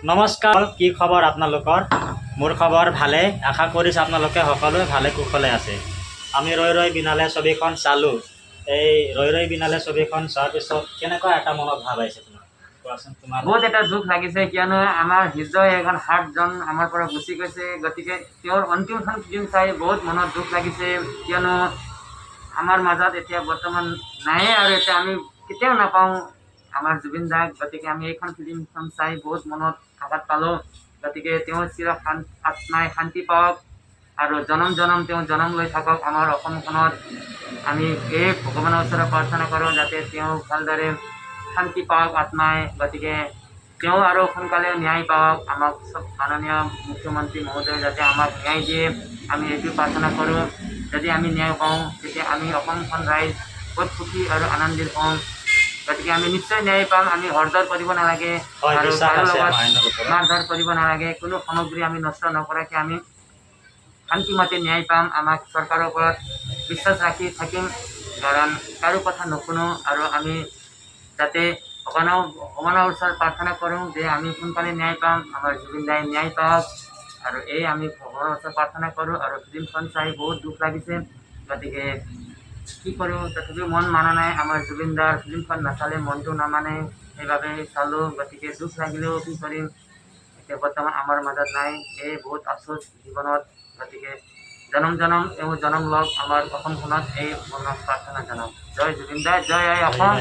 নমস্কাৰ, কি খবৰ আপোনালোকৰ? মোৰ খবৰ ভালে, আশা কৰিছোঁ আপোনালোকে সকলোৱে ভালে কুশলে আছে। আমি ৰৈ ৰৈ বিনালে ছবিখন চালোঁ। এই ৰৈ ৰৈ বিনালে ছবিখন চোৱাৰ পিছত কেনেকুৱা এটা মনত ভাৱ আহিছে তোমাৰ? কোৱাচোন তোমাৰ। বহুত এটা দুখ লাগিছে, কিয়নো আমাৰ হৃদয় এখন হাৰ্টজন আমাৰ পৰা গুচি গৈছে। গতিকে তেওঁৰ অন্তিমখন ফিল্ম চাই বহুত মনত দুখ লাগিছে, কিয়নো আমাৰ মাজত এতিয়া বৰ্তমান নায়ে আৰু এতিয়া আমি কেতিয়াও নাপাওঁ আমাৰ জুবিন দাক। গতিকে আমি এইখন ফিল্মখন চাই বহুত মনত আঘাত পালোঁ। গতিকে তেওঁৰ আত্মাই শান্তি পাওক আৰু জনম জনম তেওঁ জনম লৈ থাকক আমাৰ অসমখনত। আমি এই ভগৱানৰ ওচৰত প্ৰাৰ্থনা কৰোঁ যাতে তেওঁ ভালদৰে শান্তি পাওক আত্মাই। গতিকে তেওঁ আৰু সোনকালে ন্যায় পাওক, আমাক মাননীয় মুখ্যমন্ত্ৰী মহোদয় যাতে আমাক ন্যায় দিয়ে, আমি এইটো প্ৰাৰ্থনা কৰোঁ। যদি আমি ন্যায় পাওঁ তেতিয়া আমি অসমখন ৰাইজ বহুত সুখী আৰু আনন্দিত হ'ম। গতিকে আমি নিশ্চয় ন্যায় পাম। আমি হৰদৰ কৰিব নালাগে আৰু কাৰো লগত মাৰধৰ কৰিব নালাগে। কোনো সামগ্ৰী আমি নষ্ট নকৰাকৈ আমি শান্তিমতে ন্যায় পাম। আমাক চৰকাৰৰ ওপৰত বিশ্বাস ৰাখি থাকিম, কাৰণ কাৰো কথা নুশুনো। আৰু আমি যাতে ভগৱানৰ ওচৰত প্ৰাৰ্থনা কৰোঁ যে আমি সোনকালে ন্যায় পাম, আমাৰ জুবিন দাই ন্যায় পাওক। আৰু এই আমি ভগৱানৰ ওচৰত প্ৰাৰ্থনা কৰোঁ। আৰু ফিল্মখন চাই বহুত দুখ লাগিছে। গতিকে কি কৰোঁ, তথাপিও মন মানা নাই। আমাৰ জুবিন দাৰ ফিল্মখন নাচালে মনটো নামানে, সেইবাবে চালোঁ। গতিকে দুখ লাগিলেও কি কৰিম, এতিয়া বৰ্তমান আমাৰ মাজত নাই। এই বহুত আফচোচ জীৱনত। গতিকে জনম জনম তেওঁ জনম লওক আমাৰ অসমখনত, এই মনত প্ৰাৰ্থনা জনাম। জয় জুবিন দা, জয় আই অসম।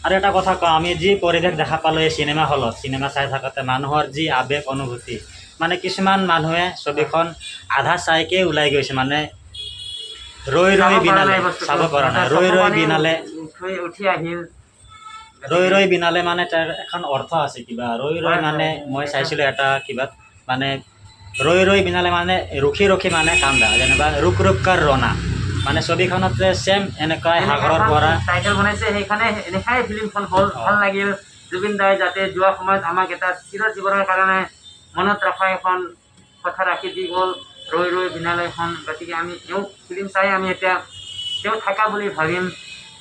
আৰু এটা কথা কওঁ, আমি যি পৰিৱেশ দেখা পালোঁ এই চিনেমা হলত, চিনেমা চাই থাকোঁতে মানুহৰ যি আৱেগ অনুভূতি, মানে কিছুমান মানুহে ছবিখন আধা চাইকে ওলাই গৈছে, মানে ৰৈ ৰৈ বিনালে চাব পৰা নাই। ৰৈ ৰৈ বিনালে উঠি আহিল। ৰৈ ৰৈ বিনালে মানে তাৰ এখন অৰ্থ আছে কিবা। ৰৈ ৰৈ মানে মই চাইছিলোঁ এটা কিবাত, মানে ৰৈ ৰৈ বিনালে মানে ৰখি ৰখি মানে কান্দা, যেনিবা ৰুক ৰুক কাৰ ৰনা। মানে ছবিখনত যে ছেম এনেকুৱাই সাগৰৰ পৰা টাইটেল বনাইছে, সেইখনে এনেকাই ফিল্মখন হ'ল। ভাল লাগিল। জুবিন দাই যাতে যোৱা সময়ত আমাক এটা চিৰ জীৱনৰ কাৰণে মনত ৰখা এখন কথা ৰাখি দি গ'ল, ৰৈ ৰৈ বিনালেখন। গতিকে আমি তেওঁ ফিল্ম চাই আমি এতিয়া তেওঁ থাকা বুলি ভাবিম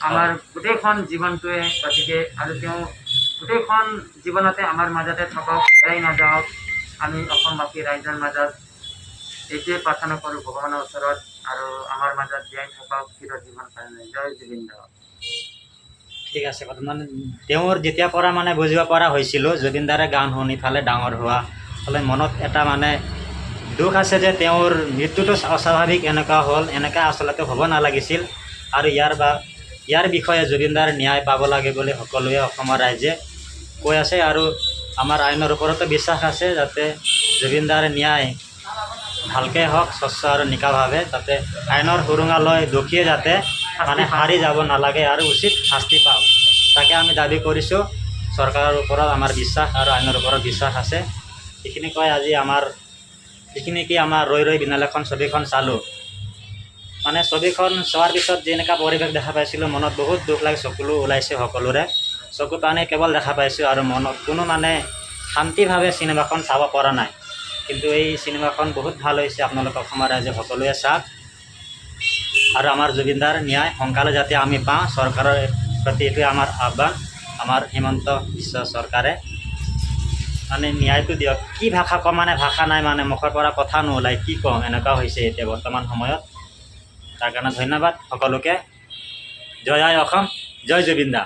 আমাৰ গোটেইখন জীৱনটোৱে। গতিকে আৰু তেওঁ গোটেইখন জীৱনতে আমাৰ মাজতে থাকক, এৰাই নাযাওক। আমি অসমবাসী ৰাইজৰ মাজত এইটোৱে প্ৰাৰ্থনা কৰোঁ ভগৱানৰ ওচৰত, আৰু আমাৰ মাজত জীয়াই থাকক চিৰ জীৱন কাৰণে। জয় জুবিন দা। ঠিক আছে। মানে তেওঁৰ যেতিয়াৰ পৰা মানে বুজিব পৰা হৈছিলোঁ, জুবিন দাৰে গান শুনি ফালে ডাঙৰ হোৱা ফালে মনত এটা মানে দুখ আছে যে তেওঁৰ মৃত্যুটো অস্বাভাৱিক এনেকুৱা হ'ল, এনেকুৱা আচলতে হ'ব নালাগিছিল। আৰু ইয়াৰ বিষয়ে জুবিনদাৰ ন্যায় পাব লাগে বুলি সকলোৱে অসমৰ ৰাইজে কৈ আছে। আৰু আমাৰ আইনৰ ওপৰতো বিশ্বাস আছে যাতে জুবিনদাৰ ন্যায় ভালকৈ হওক, স্বচ্ছ আৰু নিকাভাৱে, যাতে আইনৰ সুৰুঙা লৈ দোষীয়ে যাতে মানে হাৰি যাব নালাগে আৰু উচিত শাস্তি পাওক, তাকে আমি দাবী কৰিছোঁ। চৰকাৰৰ ওপৰত আমাৰ বিশ্বাস আৰু আইনৰ ওপৰত বিশ্বাস আছে। এইখিনি কৈ আজি এইখিনিকে আমাৰ ৰৈ ৰৈ বিনালেখন ছবিখন চালোঁ। মানে ছবিখন চোৱাৰ পিছত যেনেকুৱা পৰিৱেশ দেখা পাইছিলোঁ, মনত বহুত দুখ লাগে, চকুলো ওলাইছে সকলোৰে। চকু পানী কেৱল দেখা পাইছোঁ আৰু মনত কোনো মানে শান্তিভাৱে চিনেমাখন চাব পৰা নাই। কিন্তু এই চিনেমাখন বহুত ভাল হৈছে। আপোনালোক অসমৰ ৰাইজে সকলোৱে চাওক। আৰু আমাৰ জুবিনদাৰ ন্যায় সোনকালে যাতে আমি পাওঁ, চৰকাৰৰ প্ৰতি এইটোৱে আমাৰ আহ্বান। আমাৰ হিমন্ত বিশ্ব চৰকাৰে মানে ন্যায়টো দিয়ক। কি ভাষা কম, মানে ভাষা নাই, মানে মুখৰ পৰা কথা নোলায়, কি কওঁ, এনেকুৱা হৈছে এতিয়া বৰ্তমান সময়ত। তাৰ কাৰণে ধন্যবাদ সকলোকে। জয় আই অসম, জয় জুবিন দা।